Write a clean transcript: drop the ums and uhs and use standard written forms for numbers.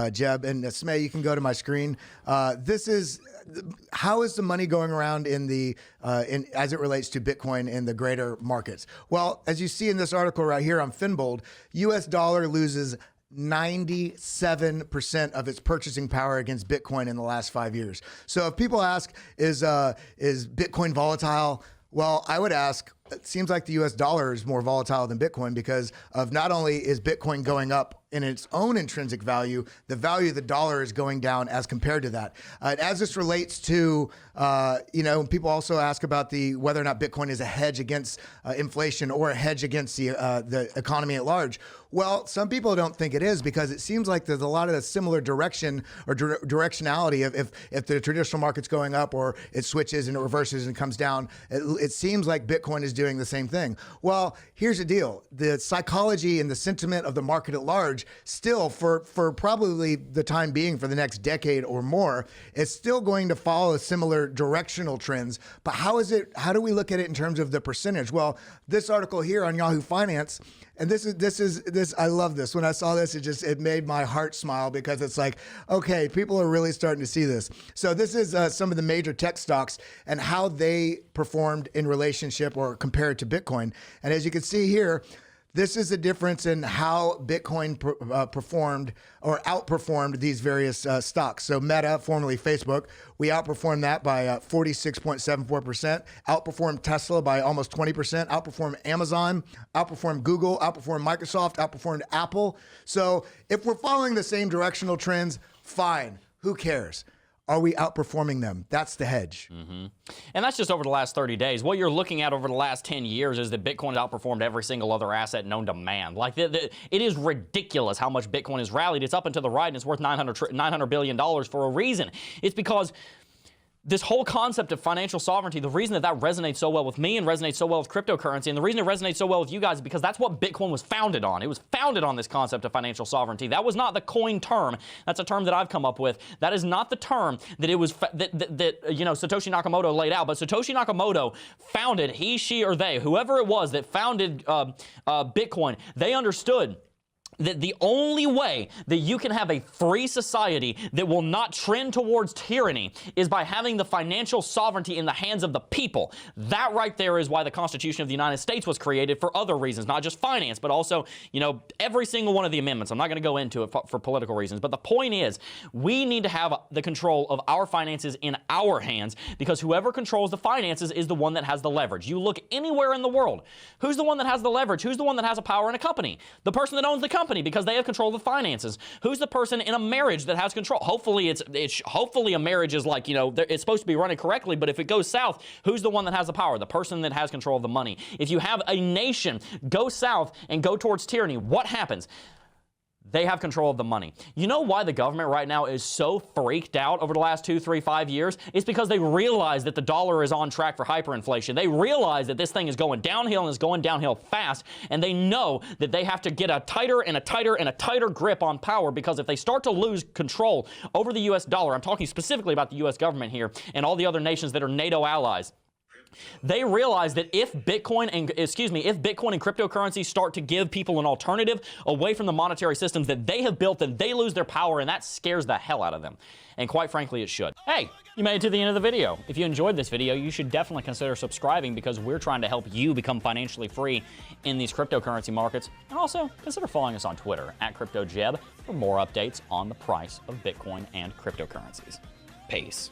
Jeb and Smay, you can go to my screen. This is how is the money going around in the as it relates to Bitcoin in the greater markets? Well, as you see in this article right here on Finbold, U.S. dollar loses 97% of its purchasing power against Bitcoin in the last 5 years. So if people ask, is Bitcoin volatile? Well, I would ask, it seems like the US dollar is more volatile than Bitcoin because of not only is Bitcoin going up in its own intrinsic value, the value of the dollar is going down as compared to that. As this relates to, people also ask about whether or not Bitcoin is a hedge against inflation or a hedge against the economy at large. Well, some people don't think it is because it seems like there's a lot of a similar direction or directionality of if the traditional market's going up or it switches and it reverses and comes down. It seems like Bitcoin is doing the same thing. Well, here's the deal. The psychology and the sentiment of the market at large still for probably the time being for the next decade or more, is still going to follow similar directional trends. But how do we look at it in terms of the percentage? Well, this article here on Yahoo Finance, and this I love this. When I saw this, it made my heart smile because it's like, okay, people are really starting to see this. So this is some of the major tech stocks and how they performed in relationship or compared to Bitcoin. And as you can see here, this is the difference in how Bitcoin performed or outperformed these various stocks. So Meta, formerly Facebook, we outperformed that by 46.74%, outperformed Tesla by almost 20%, outperformed Amazon, outperformed Google, outperformed Microsoft, outperformed Apple. So if we're following the same directional trends, fine, who cares? Are we outperforming them? That's the hedge. Mm-hmm. And that's just over the last 30 days. What you're looking at over the last 10 years is that Bitcoin has outperformed every single other asset known to man. Like, it is ridiculous how much Bitcoin has rallied. It's up and to the right, and it's worth $900 billion for a reason. It's because this whole concept of financial sovereignty, the reason that resonates so well with me and resonates so well with cryptocurrency, and the reason it resonates so well with you guys is because that's what Bitcoin was founded on. It was founded on this concept of financial sovereignty. That was not the coin term. That's a term that I've come up with. That is not the term that it was Satoshi Nakamoto laid out. But Satoshi Nakamoto founded, he, she, or they, whoever it was that founded Bitcoin, they understood that the only way that you can have a free society that will not trend towards tyranny is by having the financial sovereignty in the hands of the people. That right there is why the Constitution of the United States was created, for other reasons, not just finance, but also, every single one of the amendments. I'm not going to go into it for political reasons, but the point is we need to have the control of our finances in our hands, because whoever controls the finances is the one that has the leverage. You look anywhere in the world, who's the one that has the leverage? Who's the one that has a power in a company? The person that owns the company, because they have control of the finances. Who's the person in a marriage that has control? Hopefully hopefully a marriage is like, it's supposed to be running correctly, but if it goes south, who's the one that has the power? The person that has control of the money. If you have a nation go south and go towards tyranny, what happens? They have control of the money. You know why the government right now is so freaked out over the last 2, 3, 5 years? It's because they realize that the dollar is on track for hyperinflation. They realize that this thing is going downhill and is going downhill fast, and they know that they have to get a tighter and a tighter and a tighter grip on power, because if they start to lose control over the U.S. dollar, I'm talking specifically about the U.S. government here and all the other nations that are NATO allies, they realize that if Bitcoin and cryptocurrency start to give people an alternative away from the monetary systems that they have built, then they lose their power, and that scares the hell out of them. And quite frankly, it should. Hey, you made it to the end of the video. If you enjoyed this video, you should definitely consider subscribing, because we're trying to help you become financially free in these cryptocurrency markets. And also, consider following us on Twitter @CryptoJeb for more updates on the price of Bitcoin and cryptocurrencies. Peace.